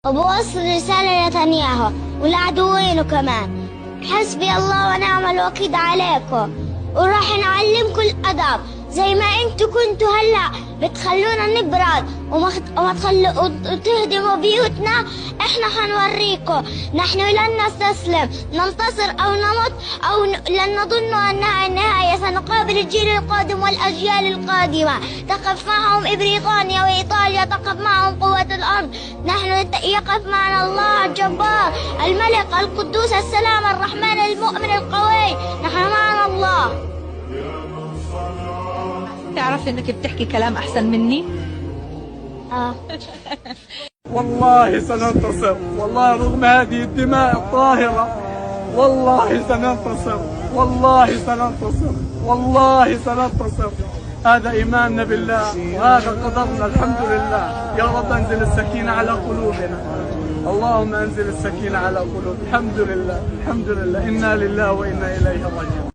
وبوصل رسالة لنتنياهو والعدوين كمان. حسبي الله ونعم الوكيل عليكم، وراح نعلمكم الأدب زي ما انتوا كنتوا هلا بتخلونا نبرد وتهدموا بيوتنا. احنا حنوريكم نحن لن نستسلم، ننتصر او نمت او لن نظن انها النهاية. سنقابل الجيل القادم والاجيال القادمة. تقف معهم بريطانيا وايطاليا، تقف معهم قوة الارض. نحن يقف معنا الله الجبار الملك القدوس السلام الرحمن المؤمن القوي. نحن معنا الله. تعرف انك بتحكي كلام احسن مني؟ والله سننتصر، والله رغم هذه الدماء الطاهرة والله سننتصر، والله سننتصر، والله سننتصر. هذا إيماننا بالله وهذا قدرنا. الحمد لله. يا رب أنزل السكينة على قلوبنا، اللهم أنزل السكينة على قلوبنا. الحمد لله، الحمد لله. إنا لله وإنا إليه راجعون.